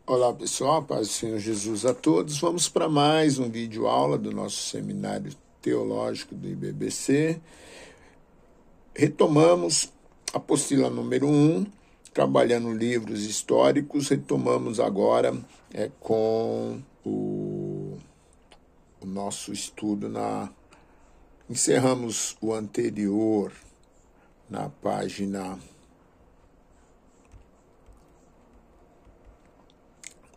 Olá pessoal, paz do Senhor Jesus a todos. Vamos para mais um vídeo aula do nosso seminário teológico do IBBC. Retomamos a apostila número 1, trabalhando livros históricos. Retomamos agora com o nosso estudo Encerramos o anterior na página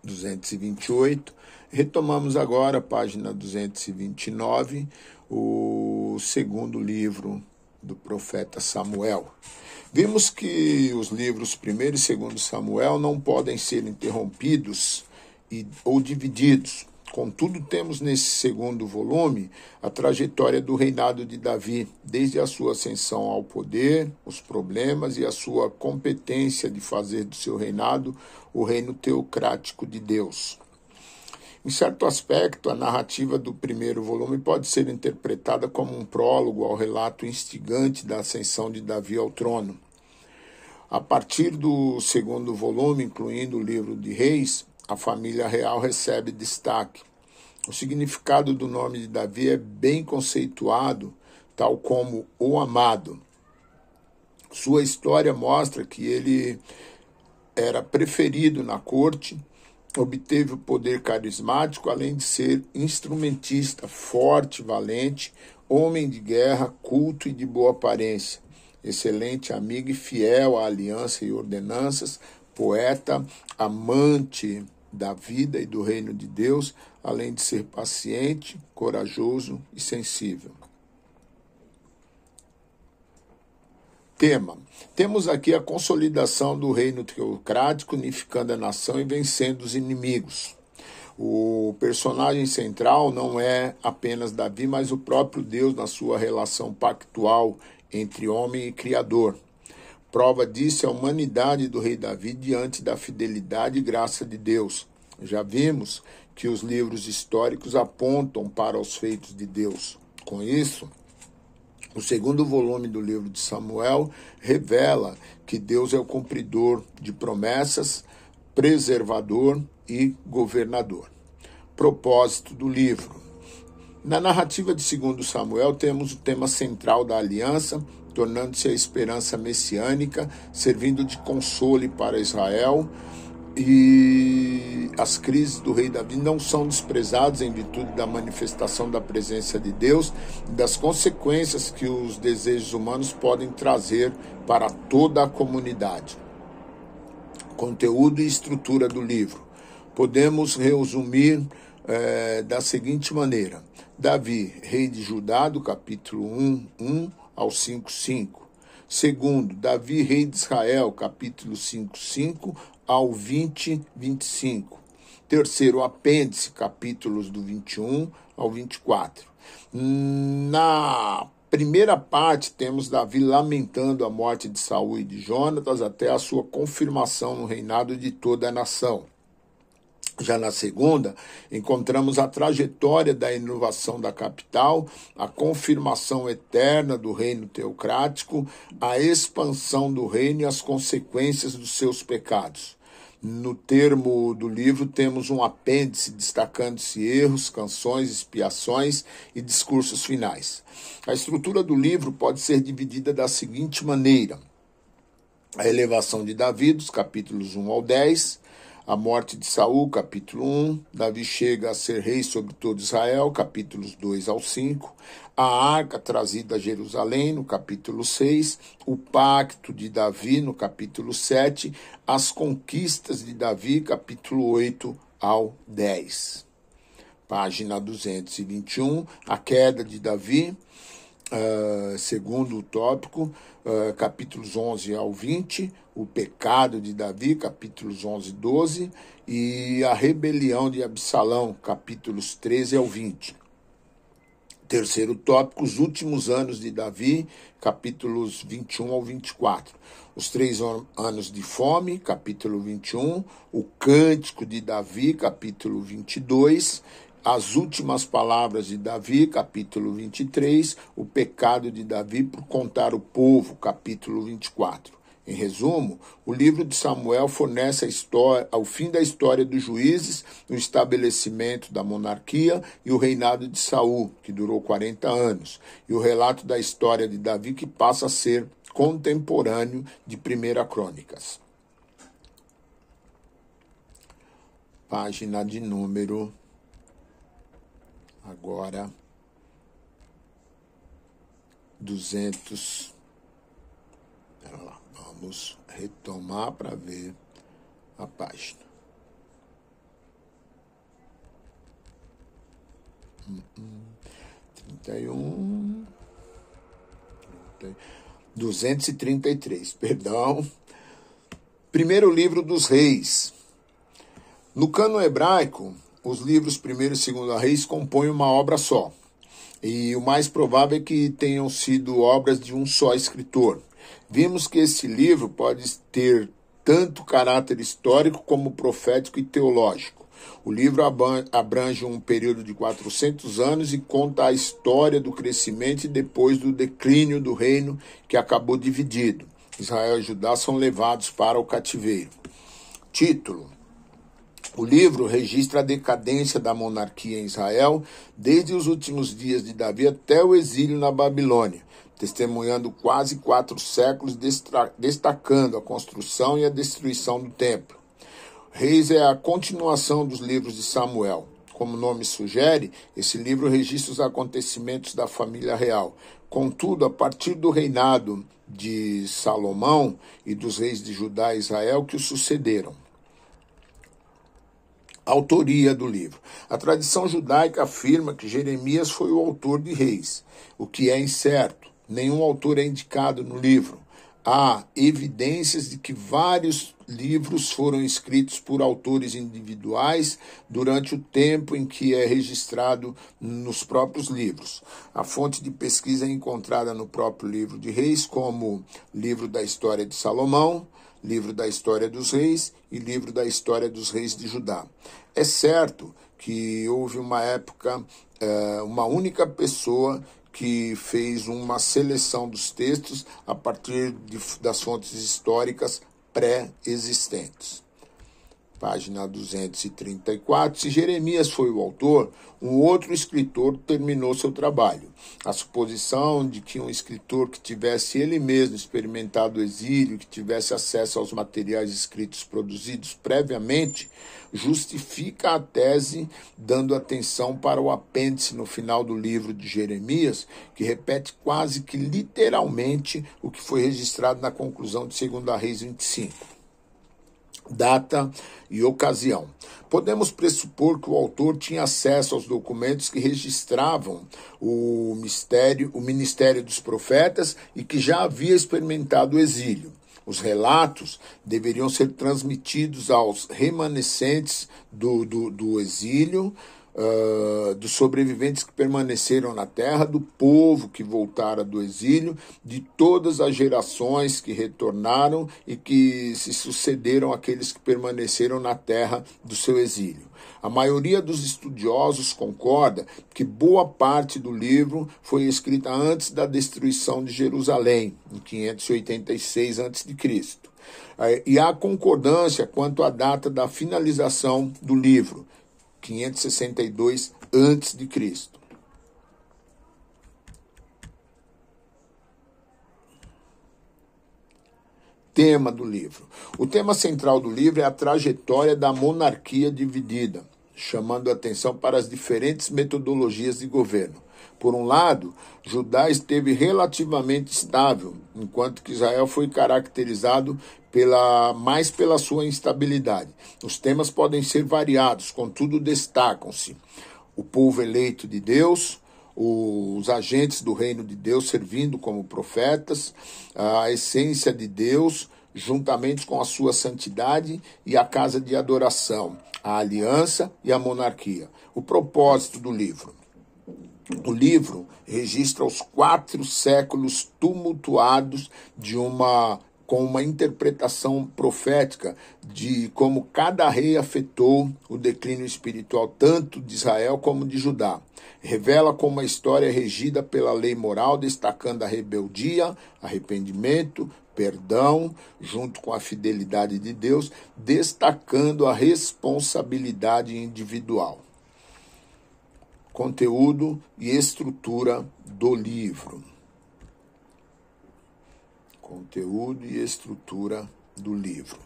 228, retomamos agora a página 229, o segundo livro do profeta Samuel. Vimos que os livros 1º e 2º Samuel não podem ser interrompidos ou divididos. Contudo, temos nesse segundo volume a trajetória do reinado de Davi, desde a sua ascensão ao poder, os problemas e a sua competência de fazer do seu reinado o reino teocrático de Deus. Em certo aspecto, a narrativa do primeiro volume pode ser interpretada como um prólogo ao relato instigante da ascensão de Davi ao trono. A partir do segundo volume, incluindo o livro de Reis, a família real recebe destaque. O significado do nome de Davi é bem conceituado, tal como o amado. Sua história mostra que ele era preferido na corte, obteve o poder carismático, além de ser instrumentista, forte, valente, homem de guerra, culto e de boa aparência, excelente amigo e fiel à aliança e ordenanças, poeta, amante da vida e do reino de Deus, além de ser paciente, corajoso e sensível. Tema. Temos aqui a consolidação do reino teocrático, unificando a nação e vencendo os inimigos. O personagem central não é apenas Davi, mas o próprio Deus na sua relação pactual entre homem e Criador. Prova disso é a humanidade do rei Davi diante da fidelidade e graça de Deus. Já vimos que os livros históricos apontam para os feitos de Deus. Com isso, o segundo volume do livro de Samuel revela que Deus é o cumpridor de promessas, preservador e governador. Propósito do livro. Na narrativa de 2º Samuel temos o tema central da aliança, tornando-se a esperança messiânica, servindo de consolo para Israel, e as crises do rei Davi não são desprezadas em virtude da manifestação da presença de Deus e das consequências que os desejos humanos podem trazer para toda a comunidade. Conteúdo e estrutura do livro. Podemos resumir da seguinte maneira. Davi, rei de Judá, do capítulo 1 ao 5:5. Segundo, Davi, rei de Israel, capítulo 5:5 ao 20:25. Terceiro, apêndice, capítulos do 21 ao 24. Na primeira parte, temos Davi lamentando a morte de Saul e de Jonatas até a sua confirmação no reinado de toda a nação. Já na segunda, encontramos a trajetória da inovação da capital, a confirmação eterna do reino teocrático, a expansão do reino e as consequências dos seus pecados. No termo do livro, temos um apêndice destacando-se erros, canções, expiações e discursos finais. A estrutura do livro pode ser dividida da seguinte maneira: a elevação de Davi, dos capítulos 1 ao 10, a morte de Saul, capítulo 1, Davi chega a ser rei sobre todo Israel, capítulos 2 ao 5, a arca trazida a Jerusalém, no capítulo 6, o pacto de Davi, no capítulo 7, as conquistas de Davi, capítulo 8 ao 10. Página 221, a queda de Davi, segundo o tópico, capítulos 11 ao 20, o pecado de Davi, capítulos 11 e 12, e a rebelião de Absalão, capítulos 13 ao 20. Terceiro tópico, os últimos anos de Davi, capítulos 21 ao 24. Os 3 anos de fome, capítulo 21, o cântico de Davi, capítulo 22, as últimas palavras de Davi, capítulo 23, o pecado de Davi por contar o povo, capítulo 24. Em resumo, o livro de Samuel fornece ao fim da história dos juízes, o estabelecimento da monarquia e o reinado de Saul, que durou 40 anos, e o relato da história de Davi, que passa a ser contemporâneo de 1 Crônicas. Página de número, agora, 200. Vamos retomar para ver a página. 31. 233, perdão. Primeiro livro dos Reis. No cânon hebraico, os livros 1º e 2º Reis compõem uma obra só. E o mais provável é que tenham sido obras de um só escritor. Vimos que esse livro pode ter tanto caráter histórico como profético e teológico. O livro abrange um período de 400 anos e conta a história do crescimento e depois do declínio do reino que acabou dividido. Israel e Judá são levados para o cativeiro. Título: o livro registra a decadência da monarquia em Israel desde os últimos dias de Davi até o exílio na Babilônia, testemunhando quase 4 séculos, destacando a construção e a destruição do templo. Reis é a continuação dos livros de Samuel. Como o nome sugere, esse livro registra os acontecimentos da família real. Contudo, a partir do reinado de Salomão e dos reis de Judá e Israel que o sucederam. Autoria do livro. A tradição judaica afirma que Jeremias foi o autor de Reis, o que é incerto. Nenhum autor é indicado no livro. Há evidências de que vários livros foram escritos por autores individuais durante o tempo em que é registrado nos próprios livros. A fonte de pesquisa é encontrada no próprio livro de Reis, como livro da história de Salomão, livro da história dos reis e livro da história dos reis de Judá. É certo que houve uma época, uma única pessoa que fez uma seleção dos textos a partir das fontes históricas pré-existentes. Página 234. Se Jeremias foi o autor, um outro escritor terminou seu trabalho. A suposição de que um escritor que tivesse ele mesmo experimentado o exílio, que tivesse acesso aos materiais escritos produzidos previamente, justifica a tese, dando atenção para o apêndice no final do livro de Jeremias, que repete quase que literalmente o que foi registrado na conclusão de 2 Reis 25. Data e ocasião. Podemos pressupor que o autor tinha acesso aos documentos que registravam o ministério dos profetas e que já havia experimentado o exílio. Os relatos deveriam ser transmitidos aos remanescentes do exílio, dos sobreviventes que permaneceram na terra, do povo que voltara do exílio, de todas as gerações que retornaram e que se sucederam àqueles que permaneceram na terra do seu exílio. A maioria dos estudiosos concorda que boa parte do livro foi escrita antes da destruição de Jerusalém, em 586 a.C. E há concordância quanto à data da finalização do livro, 562 a.C. Tema do livro. O tema central do livro é a trajetória da monarquia dividida, chamando a atenção para as diferentes metodologias de governo. Por um lado, Judá esteve relativamente estável, enquanto que Israel foi caracterizado mais pela sua instabilidade. Os temas podem ser variados, contudo destacam-se o povo eleito de Deus, os agentes do reino de Deus servindo como profetas, a essência de Deus, juntamente com a sua santidade e a casa de adoração, a aliança e a monarquia. O propósito do livro. O livro registra os 4 séculos tumultuados de uma com uma interpretação profética de como cada rei afetou o declínio espiritual tanto de Israel como de Judá. Revela como a história é regida pela lei moral, destacando a rebeldia, arrependimento, perdão, junto com a fidelidade de Deus, destacando a responsabilidade individual. Conteúdo e estrutura do livro. Conteúdo e estrutura do livro.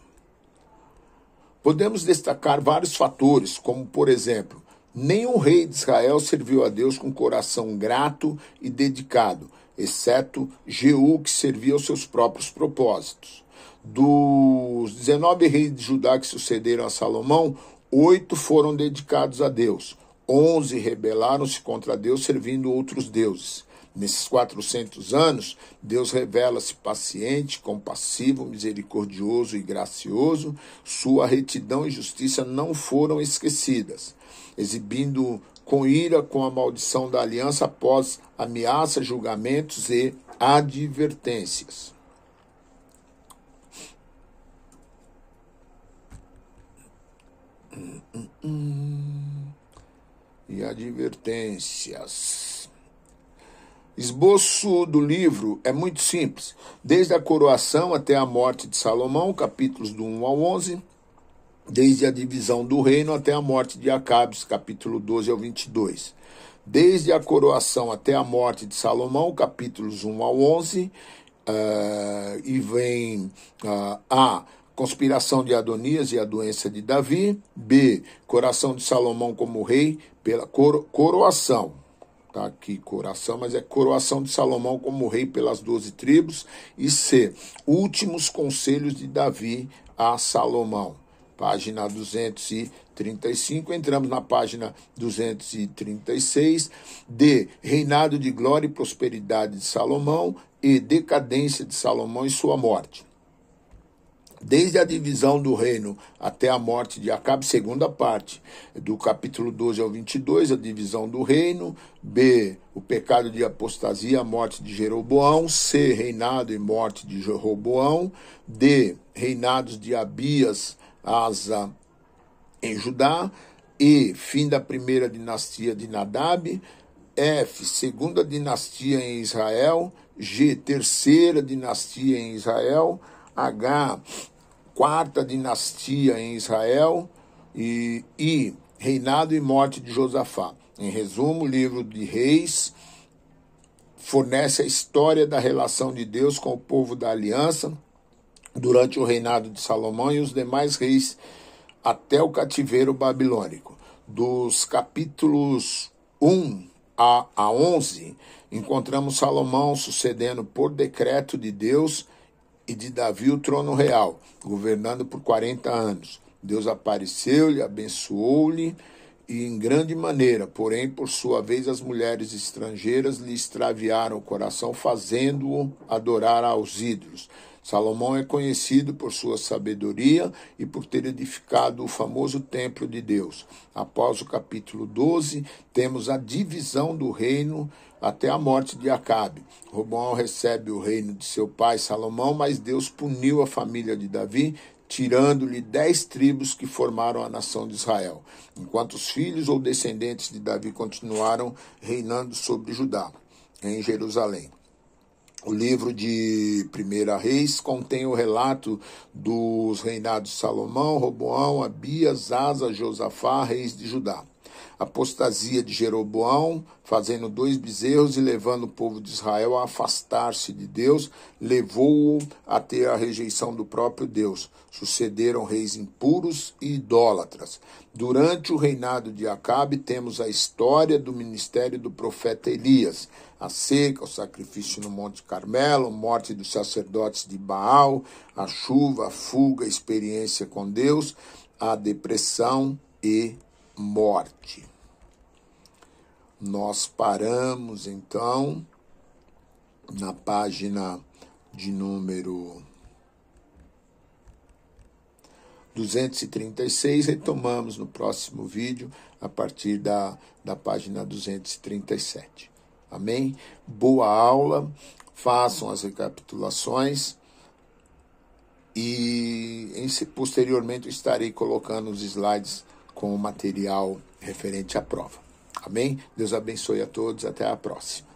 Podemos destacar vários fatores, como, por exemplo, nenhum rei de Israel serviu a Deus com coração grato e dedicado, exceto Jeú, que servia aos seus próprios propósitos. Dos 19 reis de Judá que sucederam a Salomão, 8 foram dedicados a Deus. 11 rebelaram-se contra Deus, servindo outros deuses. Nesses 400 anos, Deus revela-se paciente, compassivo, misericordioso e gracioso. Sua retidão e justiça não foram esquecidas, exibindo com ira com a maldição da aliança após ameaças, julgamentos e advertências. E advertências. Esboço do livro é muito simples. Desde a coroação até a morte de Salomão, capítulos do 1 ao 11. Desde a divisão do reino até a morte de Acabe, capítulo 12 ao 22. Desde a coroação até a morte de Salomão, capítulos 1 ao 11. E vem A, conspiração de Adonias e a doença de Davi. B, coração de Salomão como rei pela coroação. Está aqui coração, mas é coroação de Salomão como rei pelas 12 tribos. E C, últimos conselhos de Davi a Salomão. Página 235, entramos na página 236. D, reinado de glória e prosperidade de Salomão. E decadência de Salomão e sua morte. Desde a divisão do reino até a morte de Acabe, segunda parte, do capítulo 12 ao 22, a divisão do reino. B, o pecado de apostasia, a morte de Jeroboão. C, reinado e morte de Jeroboão. D, reinados de Abias, Asa em Judá. E, fim da primeira dinastia de Nadab. F, segunda dinastia em Israel. G, terceira dinastia em Israel. H, quarta dinastia em Israel. E I, reinado e morte de Josafá. Em resumo, o livro de Reis fornece a história da relação de Deus com o povo da aliança durante o reinado de Salomão e os demais reis até o cativeiro babilônico. Dos capítulos 1 a 11, encontramos Salomão sucedendo por decreto de Deus e de Davi o trono real, governando por 40 anos. Deus apareceu-lhe, abençoou-lhe e em grande maneira, porém, por sua vez, as mulheres estrangeiras lhe extraviaram o coração, fazendo-o adorar aos ídolos. Salomão é conhecido por sua sabedoria e por ter edificado o famoso templo de Deus. Após o capítulo 12, temos a divisão do reino até a morte de Acabe. Roboão recebe o reino de seu pai Salomão, mas Deus puniu a família de Davi, tirando-lhe 10 tribos que formaram a nação de Israel, enquanto os filhos ou descendentes de Davi continuaram reinando sobre Judá, em Jerusalém. O livro de 1 Reis contém o relato dos reinados de Salomão, Roboão, Abias, Asa, Josafá, reis de Judá. Apostasia de Jeroboão, fazendo 2 bezerros e levando o povo de Israel a afastar-se de Deus, levou-o a ter a rejeição do próprio Deus. Sucederam reis impuros e idólatras. Durante o reinado de Acabe, temos a história do ministério do profeta Elias, a seca, o sacrifício no Monte Carmelo, morte dos sacerdotes de Baal, a chuva, a fuga, a experiência com Deus, a depressão e morte. Nós paramos, então, na página de número 236, retomamos no próximo vídeo, a partir da página 237. Amém? Boa aula, façam as recapitulações e posteriormente eu estarei colocando os slides com o material referente à prova. Amém? Deus abençoe a todos, até a próxima.